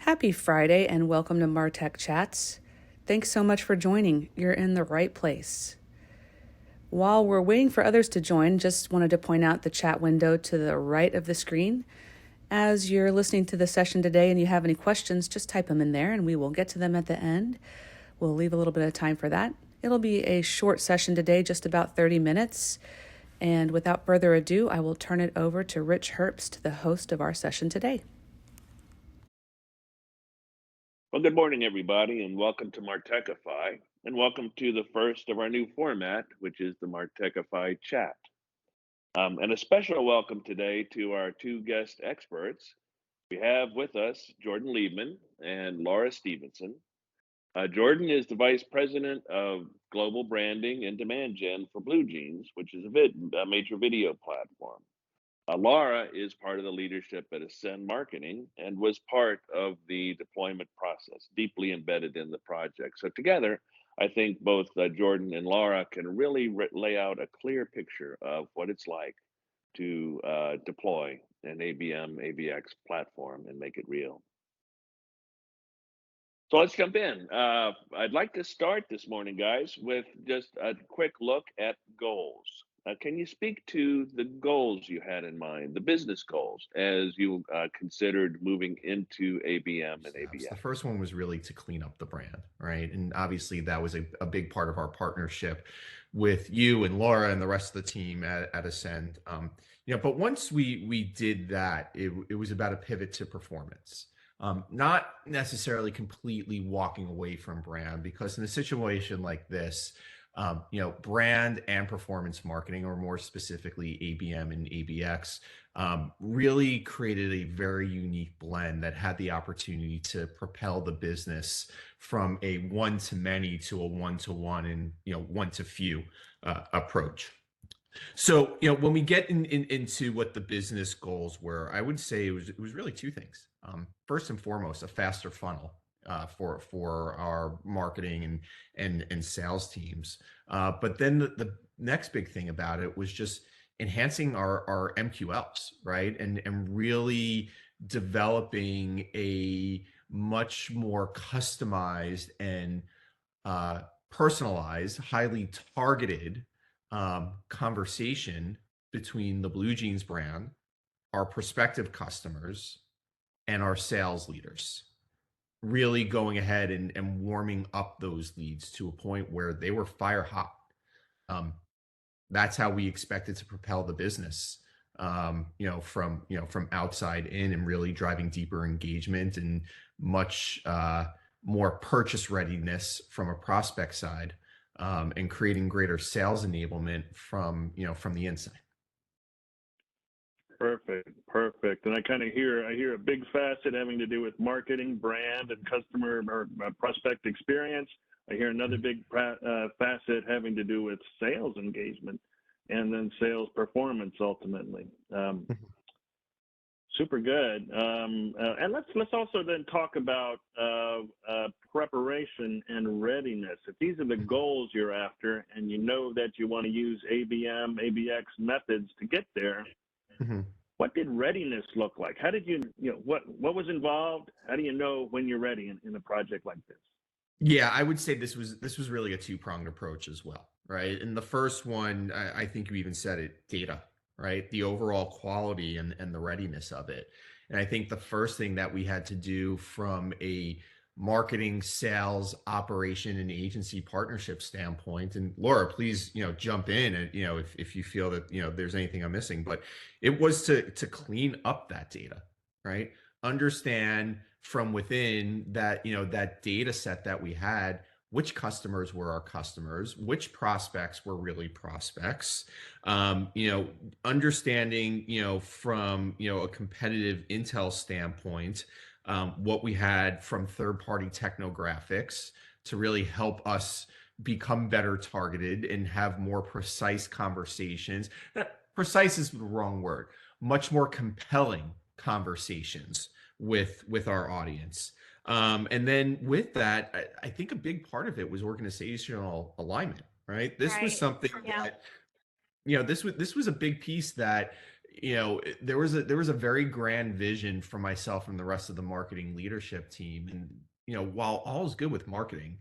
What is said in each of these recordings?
Happy Friday and welcome to Martech Chats. Thanks so much for joining. You're in the right place. While we're waiting for others to join, just wanted to point out the chat window to the right of the screen. As you're listening to the session today and you have any questions, just type them in there and we will get to them at the end. We'll leave a little bit of time for that. It'll be a short session today, just about 30 minutes. And without further ado, I will turn it over to Rich Herbst, the host of our session today. Well, good morning, everybody, and welcome to Martechify, and welcome to the first of our new format, which is the Martechify Chat. And a special welcome today to our two guest experts. We have with us Jordan Liebman and Laura Stevenson. Jordan is the Vice President of Global Branding and Demand Gen for Blue Jeans, which is a major video platform. Laura is part of the leadership at Ascend Marketing and was part of the deployment process, deeply embedded in the project. So together, I think both Jordan and Laura can really lay out a clear picture of what it's like to deploy an ABM, ABX platform and make it real. So let's jump in. I'd like to start this morning, guys, with just a quick look at goals. Can you speak to the goals you had in mind, the business goals, as you considered moving into ABM and ABX? The first one was really to clean up the brand, right? And obviously that was a big part of our partnership with you and Laura and the rest of the team at Ascend. But once we did that, it was about a pivot to performance. Not necessarily completely walking away from brand, because in a situation like this, brand and performance marketing, or more specifically ABM and ABX, really created a very unique blend that had the opportunity to propel the business from a one-to-many to a one-to-one and one-to-few approach. So when we get into what the business goals were, I would say it was really two things. First and foremost, a faster funnel for our marketing and sales teams. But then the next big thing about it was just enhancing our MQLs, right? And really developing a much more customized and personalized, highly targeted conversation between the Blue Jeans brand, our prospective customers, and our sales leaders. Really going ahead and warming up those leads to a point where they were fire hot. That's how we expected to propel the business, from outside in, and really driving deeper engagement and much more purchase readiness from a prospect side, and creating greater sales enablement from the inside. Perfect. And I hear a big facet having to do with marketing, brand, and customer or prospect experience. I hear another big facet having to do with sales engagement and then sales performance ultimately. Super good. And let's also then talk about preparation and readiness. If these are the goals you're after, and you know that you want to use ABM, ABX methods to get there, what did readiness look like? How did what was involved? How do you know when you're ready in a project like this? Yeah, I would say this was really a two-pronged approach as well, right? And the first one, I think you even said it, data, right? The overall quality and the readiness of it. And I think the first thing that we had to do from a marketing, sales, operation, and agency partnership standpoint, and Laura, please, jump in and, if you feel that, there's anything I'm missing, but it was to clean up that data, right? Understand from within that, that data set that we had, which customers were our customers, which prospects were really prospects, understanding, from, a competitive intel standpoint, what we had from third-party technographics to really help us become better targeted and have more precise conversations. Precise is the wrong word. Much more compelling conversations with our audience. And then with that, I think a big part of it was organizational alignment, right? This was something that, this was a big piece that, there was a very grand vision for myself and the rest of the marketing leadership team. And, while all is good with marketing,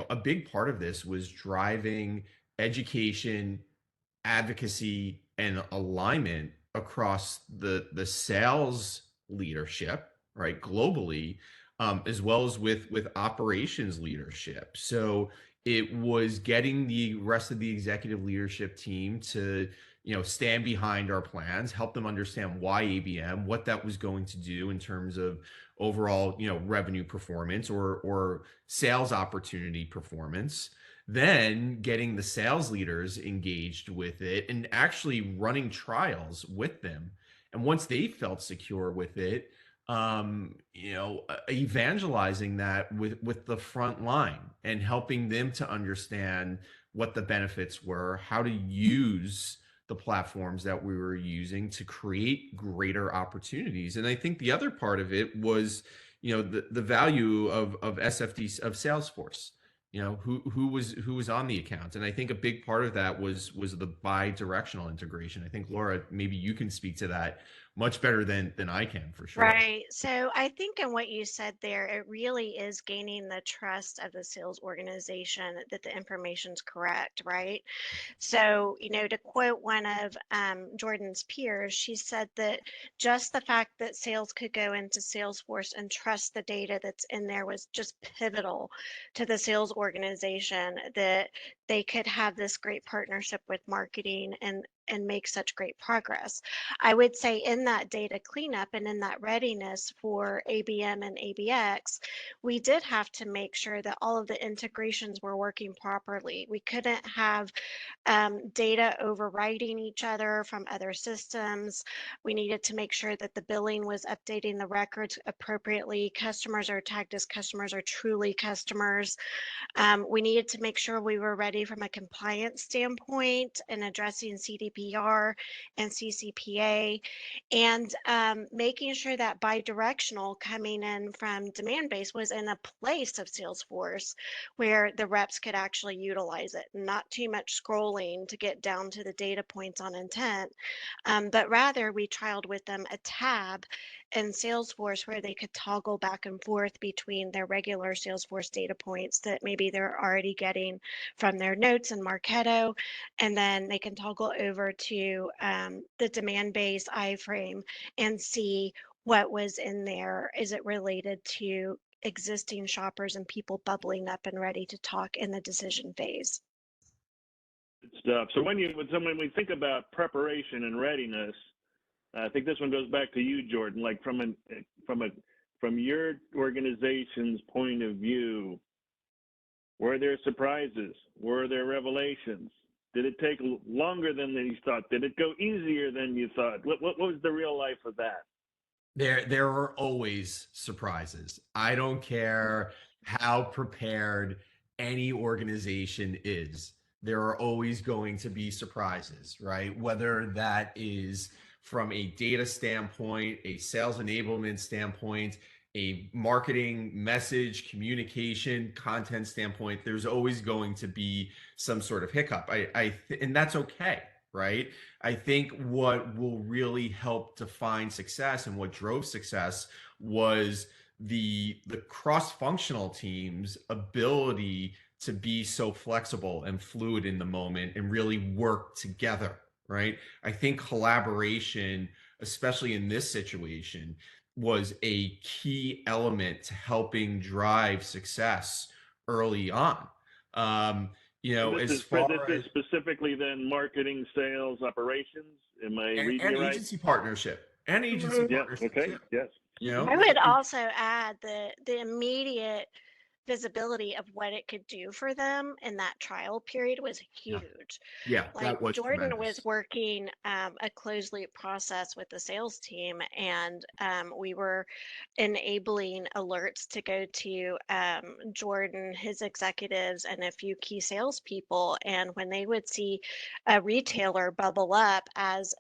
a big part of this was driving education, advocacy, and alignment across the sales leadership, right, globally, as well as with operations leadership. So it was getting the rest of the executive leadership team to stand behind our plans, help them understand why ABM, what that was going to do in terms of overall revenue performance or sales opportunity performance, then getting the sales leaders engaged with it and actually running trials with them. And once they felt secure with it, evangelizing that with the front line and helping them to understand what the benefits were, how to use the platforms that we were using to create greater opportunities. And I think the other part of it was, the value of SFD, of Salesforce, who was on the account. And I think a big part of that was the bi-directional integration. I think, Laura, maybe you can speak to that much better than I can, for sure. Right. So I think in what you said there, it really is gaining the trust of the sales organization that the information's correct, right? So, to quote one of Jordan's peers, she said that just the fact that sales could go into Salesforce and trust the data that's in there was just pivotal to the sales organization, that they could have this great partnership with marketing and make such great progress. I would say in that data cleanup and in that readiness for ABM and ABX, we did have to make sure that all of the integrations were working properly. We couldn't have data overriding each other from other systems. We needed to make sure that the billing was updating the records appropriately. Customers are tagged as customers are truly customers. We needed to make sure we were ready from a compliance standpoint and addressing CDPR and CCPA, and making sure that bi-directional coming in from demand base was in a place of Salesforce where the reps could actually utilize it, not too much scrolling to get down to the data points on intent, but rather we trialed with them a tab in Salesforce where they could toggle back and forth between their regular Salesforce data points that maybe they're already getting from their notes and Marketo, and then they can toggle over to the demand base iframe and see what was in there. Is it related to existing shoppers and people bubbling up and ready to talk in the decision phase? Good stuff. So when we think about preparation and readiness, I think this one goes back to you, Jordan. Like from your organization's point of view, were there surprises? Were there revelations? Did it take longer than you thought? Did it go easier than you thought? What was the real life of that? There are always surprises. I don't care how prepared any organization is. There are always going to be surprises, right? Whether that is from a data standpoint, a sales enablement standpoint, a marketing message, communication, content standpoint, there's always going to be some sort of hiccup. And that's okay, right? I think what will really help define success and what drove success was the cross-functional team's ability to be so flexible and fluid in the moment and really work together, right? I think collaboration, especially in this situation, was a key element to helping drive success early on. This is specifically then marketing, sales, operations. Am I reading and right? Agency partnership and agency partnership. Okay. Too. Yes. I would also add the immediate visibility of what it could do for them in that trial period was huge. Yeah, Like that was Jordan tremendous. was working a closed loop process with the sales team, and we were enabling alerts to go to Jordan, his executives, and a few key salespeople. And when they would see a retailer bubble up as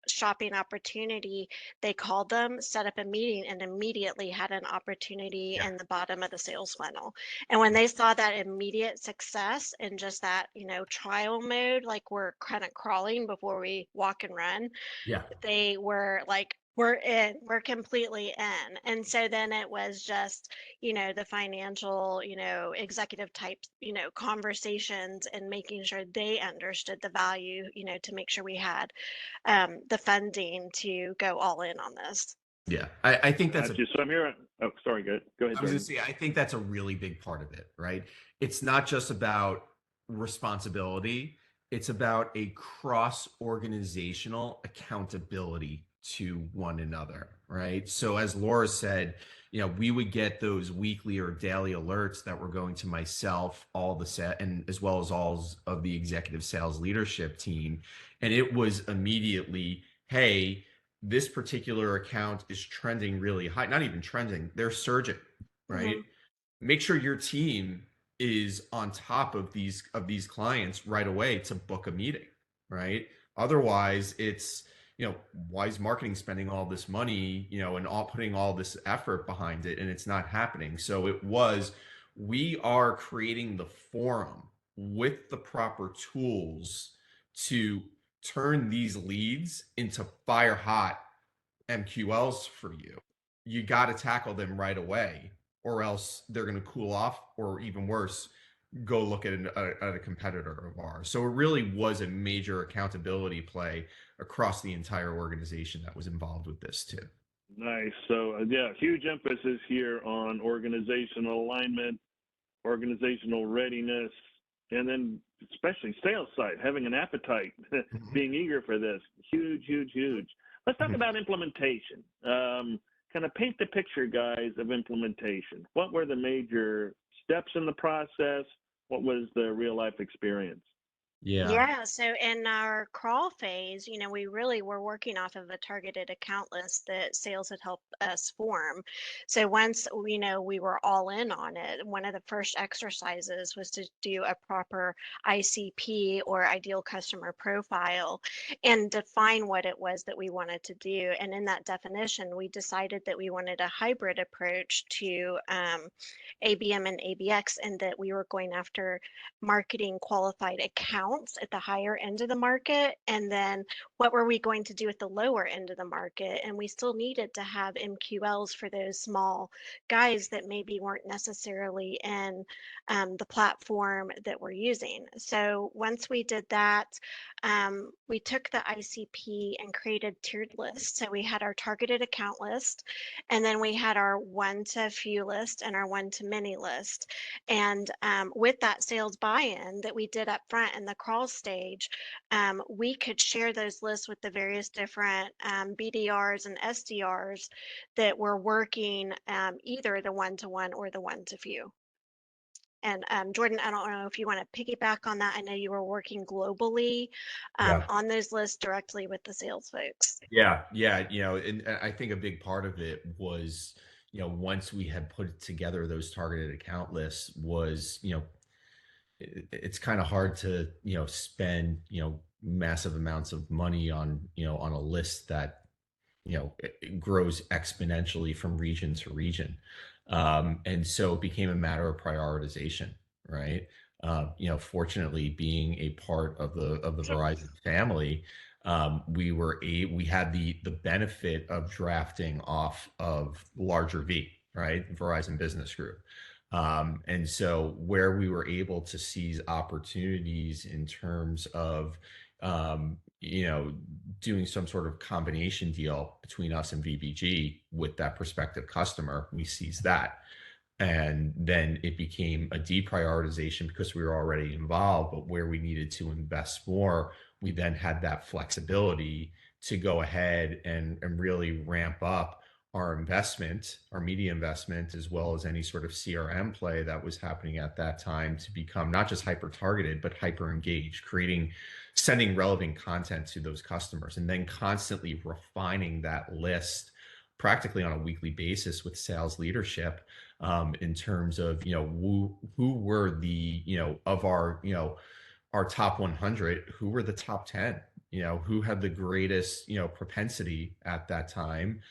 shopping opportunity, they called them, set up a meeting, and immediately had an opportunity Yeah. in the bottom of the sales funnel. And when they saw that immediate success and just that, trial mode, like we're kind of crawling before we walk and run, Yeah. they were like, we're in, we're completely in. And so then it was just, the financial, executive type, conversations and making sure they understood the value, to make sure we had the funding to go all in on this. Yeah. I think that's Gotcha. So I'm here. Oh, sorry. Go ahead, I was going Jordan. to say, I think that's a really big part of it, right? It's not just about responsibility, it's about a cross organizational accountability to one another, right? So, as Laura said, we would get those weekly or daily alerts that were going to myself, all the set, and as well as all of the executive sales leadership team. And it was immediately, hey, this particular account is trending really high, not even trending, they're surging, right? Mm-hmm. Make sure your team is on top of these clients right away to book a meeting, right? Otherwise, it's why is marketing spending all this money, and all putting all this effort behind it, and it's not happening. So we are creating the forum with the proper tools to turn these leads into fire hot MQLs for you. You got to tackle them right away, or else they're going to cool off, or even worse, go look at a competitor of ours. So it really was a major accountability play across the entire organization that was involved with this too. Nice. So yeah, huge emphasis here on organizational alignment, organizational readiness, and then especially sales side, having an appetite, being eager for this. Huge, huge, huge. Let's talk about implementation. Kind of paint the picture, guys, of implementation. What were the major steps in the process? What was the real life experience? Yeah, so in our crawl phase, we really were working off of a targeted account list that sales had helped us form. So once we were all in on it, one of the first exercises was to do a proper ICP, or ideal customer profile, and define what it was that we wanted to do. And in that definition, we decided that we wanted a hybrid approach to ABM and ABX, and that we were going after marketing qualified accounts at the higher end of the market, and then what were we going to do at the lower end of the market. And we still needed to have MQLs for those small guys that maybe weren't necessarily in the platform that we're using. So once we did that, we took the ICP and created tiered lists. So we had our targeted account list, and then we had our one to few list and our one to many list. And with that sales buy-in that we did up front in the crawl stage, we could share those lists with the various different BDRs and SDRs that were working either the one-to-one or the one-to-few. And Jordan, I don't know if you want to piggyback on that. I know you were working globally on those lists directly with the sales folks. Yeah. And I think a big part of it was, once we had put together those targeted account lists was, it's kind of hard to, spend, massive amounts of money on, on a list that, it grows exponentially from region to region. And so it became a matter of prioritization, right? Fortunately, being a part of the Verizon family, we had the benefit of drafting off of larger V, right? Verizon Business Group. And so where we were able to seize opportunities in terms of doing some sort of combination deal between us and VBG with that prospective customer, we seized that. And then it became a deprioritization because we were already involved, but where we needed to invest more, we then had that flexibility to go ahead and really ramp up our investment, our media investment, as well as any sort of CRM play that was happening at that time, to become not just hyper targeted, but hyper engaged, sending relevant content to those customers, and then constantly refining that list practically on a weekly basis with sales leadership, in terms of, who were the, of our, our top 100, who were the top 10 who had the greatest, propensity at that time,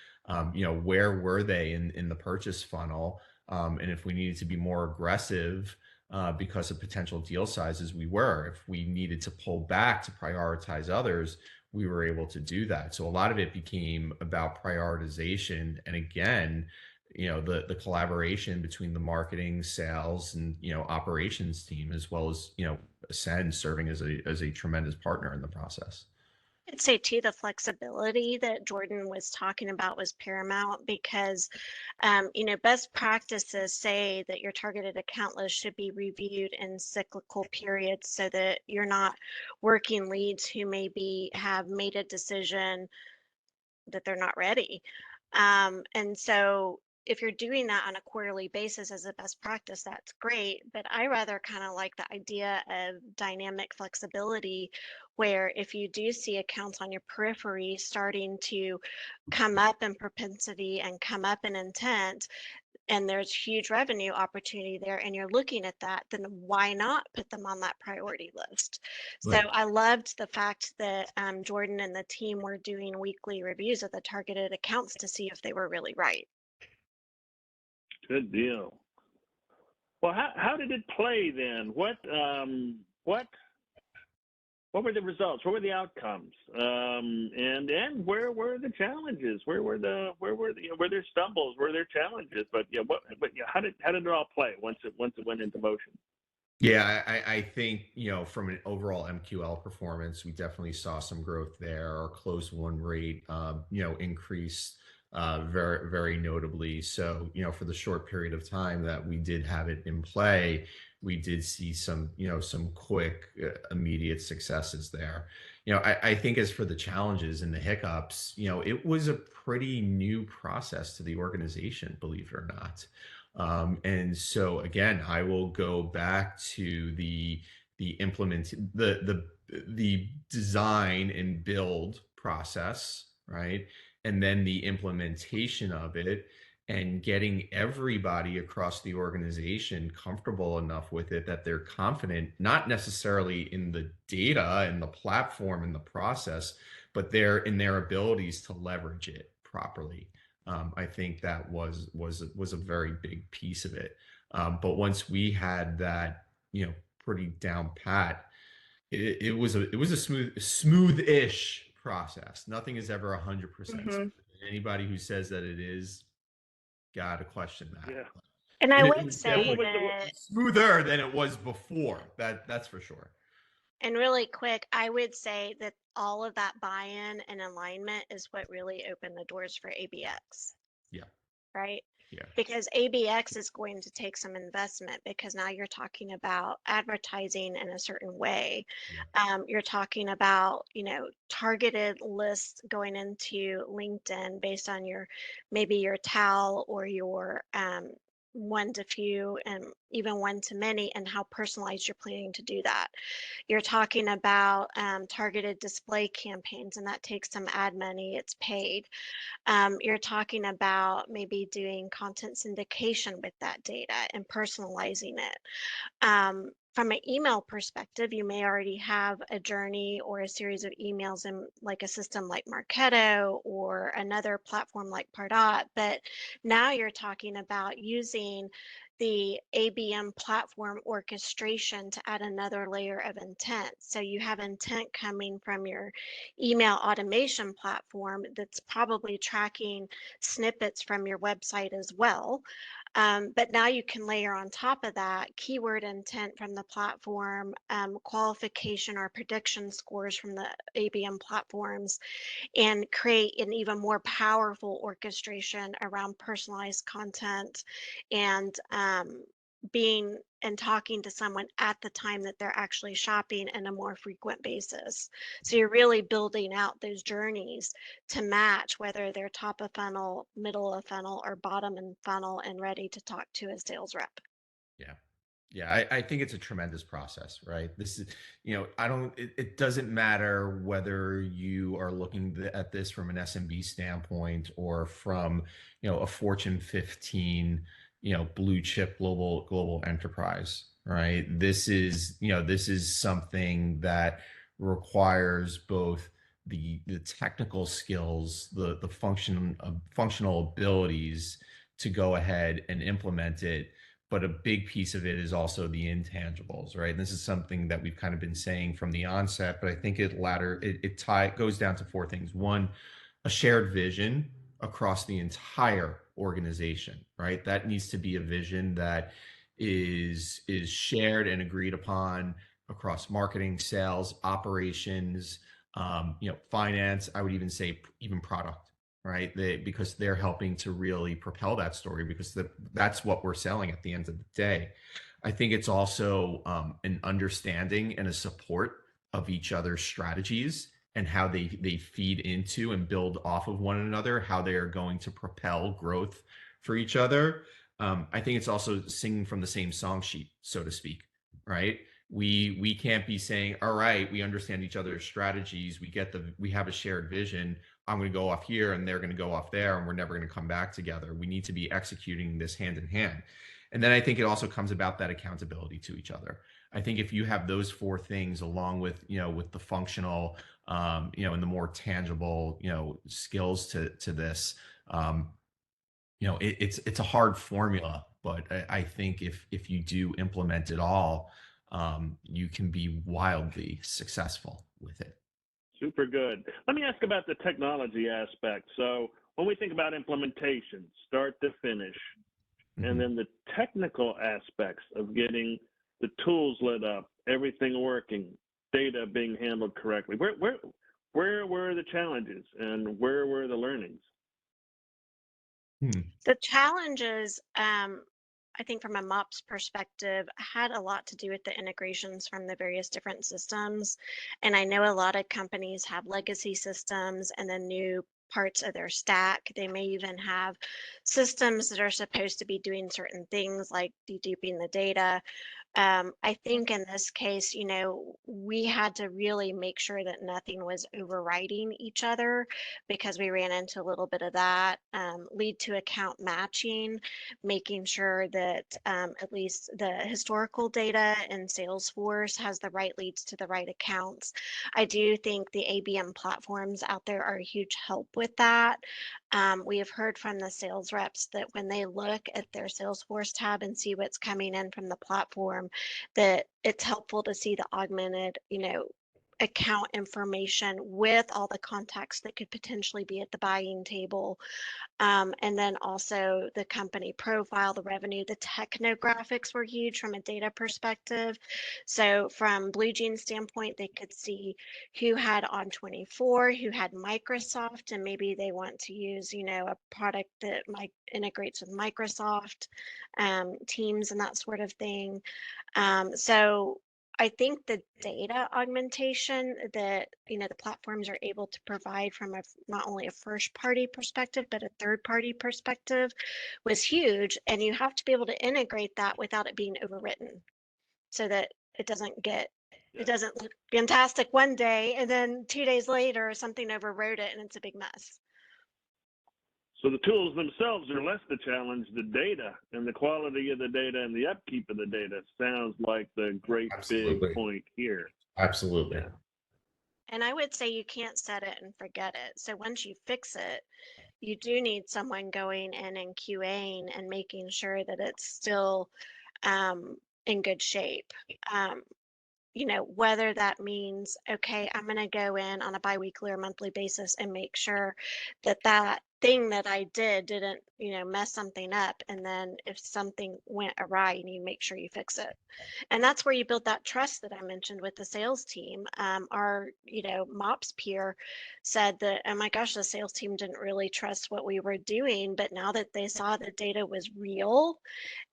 where were they in the purchase funnel, and if we needed to be more aggressive because of potential deal sizes, we were. If we needed to pull back to prioritize others, we were able to do that. So a lot of it became about prioritization, and again, the collaboration between the marketing, sales, and operations team, as well as Ascend serving as a tremendous partner in the process. I'd say too, the flexibility that Jordan was talking about was paramount because, best practices say that your targeted account list should be reviewed in cyclical periods so that you're not working leads who maybe have made a decision that they're not ready. And so if you're doing that on a quarterly basis as a best practice, that's great. But I rather kind of like the idea of dynamic flexibility, where if you do see accounts on your periphery starting to come up in propensity and come up in intent, and there's huge revenue opportunity there, and you're looking at that, then why not put them on that priority list? So Right. I loved the fact that Jordan and the team were doing weekly reviews of the targeted accounts to see if they were really right. Good deal. Well, how did it play then? What were the results? What were the outcomes? And where were the challenges? Where were there stumbles? Were there challenges? But how did it all play once it went into motion? Yeah, I think, from an overall MQL performance, we definitely saw some growth there. Our close won rate, increased very, very notably. So, for the short period of time that we did have it in play, we did see some quick, immediate successes there. I think as for the challenges and the hiccups, it was a pretty new process to the organization, believe it or not. And so again, I will go back to the design and build process, right? And then the implementation of it, and getting everybody across the organization comfortable enough with it that they're confident, not necessarily in the data and the platform and the process, but they're in their abilities to leverage it properly. I think that was a very big piece of it. But once we had that, pretty down pat, it was a smooth-ish process. Nothing is ever 100% smooth. Anybody who says that it is, gotta question that. Yeah. And I It would was say definitely that, smoother than it was before. That's for sure. and really quick, I would say that all of that buy-in and alignment is what really opened the doors for ABX. Yeah. Right? Yeah. Because ABX is going to take some investment, because now you're talking about advertising in a certain way. Yeah. You're talking about, targeted lists going into LinkedIn based on maybe your TAL or your one to few and even one to many, and how personalized you're planning to do that. You're talking about targeted display campaigns, and that takes some ad money, it's paid. You're talking about maybe doing content syndication with that data and personalizing it. From an email perspective, you may already have a journey or a series of emails in like a system like Marketo or another platform like Pardot, but now you're talking about using the ABM platform orchestration to add another layer of intent. So you have intent coming from your email automation platform that's probably tracking snippets from your website as well. But now you can layer on top of that keyword intent from the platform, qualification or prediction scores from the ABM platforms, and create an even more powerful orchestration around personalized content and being and talking to someone at the time that they're actually shopping on a more frequent basis. So you're really building out those journeys to match whether they're top of funnel, middle of funnel, or bottom in funnel and ready to talk to a sales rep. Yeah. Yeah, I think it's a tremendous process, right? This is, it doesn't matter whether you are looking at this from an SMB standpoint or from, a Fortune 15, blue chip global enterprise, right? This is something that requires both the technical skills, the functional abilities to go ahead and implement it. But a big piece of it is also the intangibles, right? And this is something that we've kind of been saying from the onset, but I think it goes down to four things. One, a shared vision across the entire organization, right? That needs to be a vision that is shared and agreed upon across marketing, sales, operations, finance. I would even say even product, right? Because they're helping to really propel that story, because that's what we're selling at the end of the day. I think it's also an understanding and a support of each other's strategies and how they feed into and build off of one another, how they are going to propel growth for each other. I think it's also singing from the same song sheet, so to speak, right? We can't be saying, all right, we understand each other's strategies, we have a shared vision, I'm going to go off here and they're going to go off there, and we're never going to come back together. We need to be executing this hand in hand. And then I think it also comes about that accountability to each other. I think if you have those four things along with, with the functional, and the more tangible, skills to this, it's a hard formula, but I think if you do implement it all, you can be wildly successful with it. Super good. Let me ask about the technology aspect. So when we think about implementation, start to finish, and then the technical aspects of getting the tools lit up, everything working, data being handled correctly, where were the challenges and where were the learnings? The challenges, I think from a MOPS perspective, had a lot to do with the integrations from the various different systems. And I know a lot of companies have legacy systems and then new parts of their stack. They may even have systems that are supposed to be doing certain things like deduping the data. I think in this case, we had to really make sure that nothing was overriding each other, because we ran into a little bit of that. Lead to account matching, making sure that at least the historical data in Salesforce has the right leads to the right accounts. I do think the ABM platforms out there are a huge help with that. We have heard from the sales reps that when they look at their Salesforce tab and see what's coming in from the platform, that it's helpful to see the augmented, account information with all the contacts that could potentially be at the buying table. And then also the company profile, the revenue, the technographics were huge from a data perspective. So from Blue Jeans standpoint, they could see who had On24, who had Microsoft, and maybe they want to use, a product that integrates with Microsoft, Teams and that sort of thing. So I think the data augmentation that the platforms are able to provide from not only a first party perspective but a third party perspective was huge, and you have to be able to integrate that without it being overwritten, so that it doesn't look fantastic one day and then 2 days later something overwrote it and it's a big mess. So the tools themselves are less the challenge. The data and the quality of the data and the upkeep of the data sounds like the great Absolutely. big point here. Absolutely. Yeah. And I would say you can't set it and forget it. So once you fix it, you do need someone going in and QAing and making sure that it's still in good shape. Whether that means, okay, I'm going to go in on a biweekly or monthly basis and make sure that that thing that I didn't, mess something up. And then if something went awry, you need to make sure you fix it. And that's where you build that trust that I mentioned with the sales team. Our, MOPS peer said that, oh my gosh, the sales team didn't really trust what we were doing. But now that they saw the data was real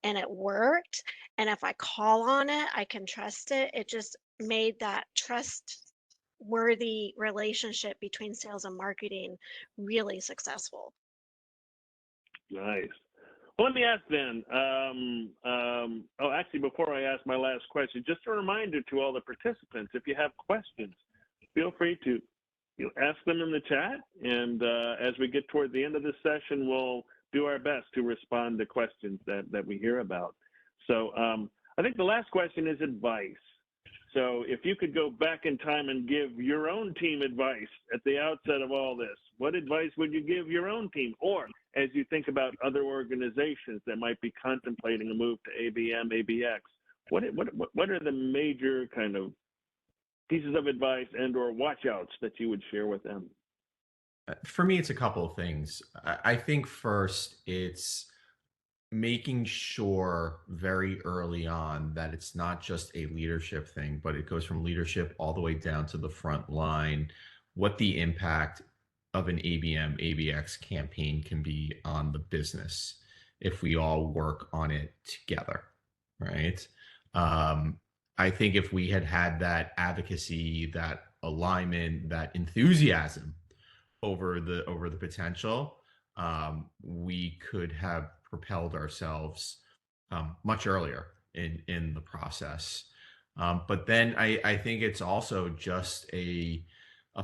and it worked, and if I call on it, I can trust it. It just made that trustworthy relationship between sales and marketing really successful. Nice. Well, let me ask then. Actually, before I ask my last question, just a reminder to all the participants: if you have questions, feel free to ask them in the chat. And as we get toward the end of this session, we'll do our best to respond to questions that we hear about. So I think the last question is advice. So if you could go back in time and give your own team advice at the outset of all this, what advice would you give your own team? Or as you think about other organizations that might be contemplating a move to ABM, ABX, what are the major kind of pieces of advice and or watch outs that you would share with them? For me, it's a couple of things. I think first, it's making sure very early on that it's not just a leadership thing, but it goes from leadership all the way down to the front line, what the impact of an ABM, ABX campaign can be on the business if we all work on it together, right? I think if we had had that advocacy, that alignment, that enthusiasm over the potential, we could have propelled ourselves much earlier in the process. But then I think it's also just a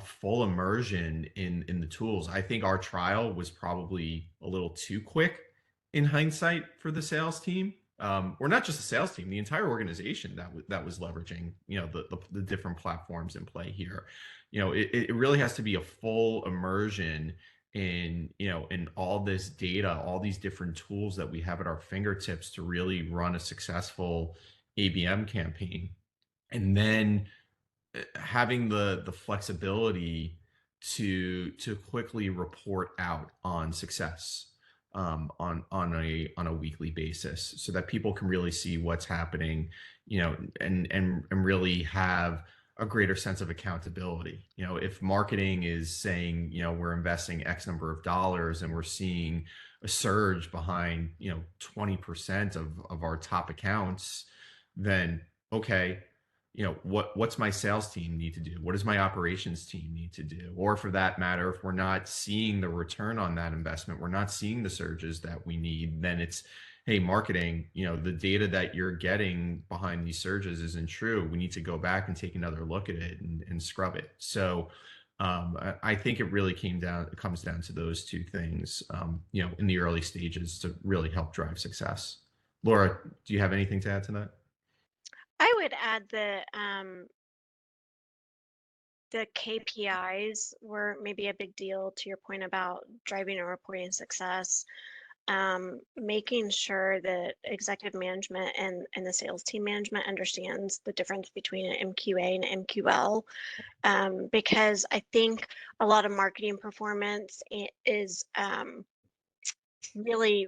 full immersion in the tools. I think our trial was probably a little too quick in hindsight for the sales team. Or not just the sales team, the entire organization that was leveraging, the different platforms in play here. It really has to be a full immersion in all this data, all these different tools that we have at our fingertips to really run a successful ABM campaign. And then having the flexibility to quickly report out on success on a weekly basis, so that people can really see what's happening, and really have a greater sense of accountability. If marketing is saying, we're investing X number of dollars and we're seeing a surge behind, 20% of our top accounts, then okay, what's my sales team need to do? What does my operations team need to do? Or for that matter, if we're not seeing the return on that investment, we're not seeing the surges that we need, then it's, hey, marketing, the data that you're getting behind these surges isn't true. We need to go back and take another look at it and scrub it. So I think it really comes down to those two things, in the early stages to really help drive success. Laura, do you have anything to add to that? I would add the KPIs were maybe a big deal to your point about driving and reporting success. Making sure that executive management and the sales team management understands the difference between an MQA and an MQL, because I think a lot of marketing performance is really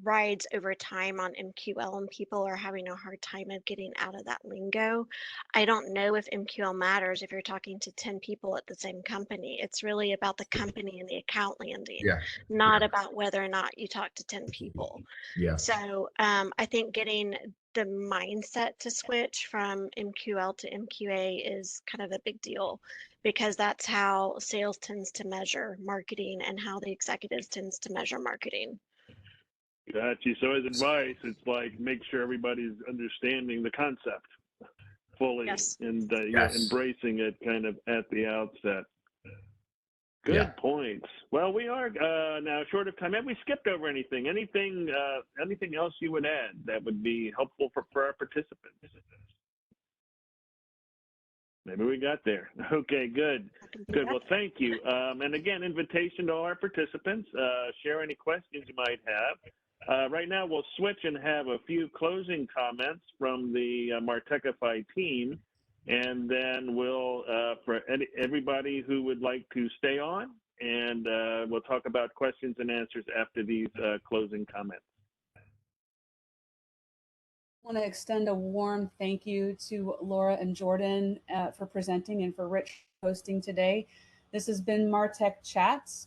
rides over time on MQL, and people are having a hard time of getting out of that lingo. I don't know if MQL matters if you're talking to 10 people at the same company. It's really about the company and the account landing, Yeah. not about whether or not you talk to 10 people. Yeah. So I think getting the mindset to switch from MQL to MQA is kind of a big deal, because that's how sales tends to measure marketing and how the executives tends to measure marketing. Got you. So as advice, it's like make sure everybody's understanding the concept fully. Yes. And Yes. embracing it kind of at the outset. Good points. Well, we are now short of time. Have we skipped over anything? Anything else you would add that would be helpful for our participants? Maybe we got there. Okay, good. Good. Well, thank you. And again, invitation to all our participants. Share any questions you might have. Right now, we'll switch and have a few closing comments from the Martechify team. And then we'll, for everybody who would like to stay on, and we'll talk about questions and answers after these closing comments. I want to extend a warm thank you to Laura and Jordan for presenting, and for Rich hosting today. This has been Martech Chats.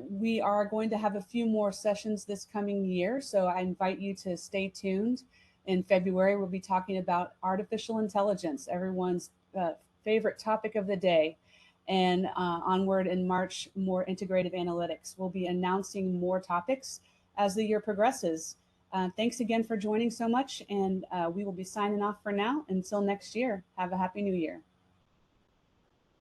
We are going to have a few more sessions this coming year, so I invite you to stay tuned. In February, we'll be talking about artificial intelligence, everyone's favorite topic of the day. And onward in March, more integrative analytics. We'll be announcing more topics as the year progresses. Thanks again for joining so much, and we will be signing off for now. Until next year, have a happy new year.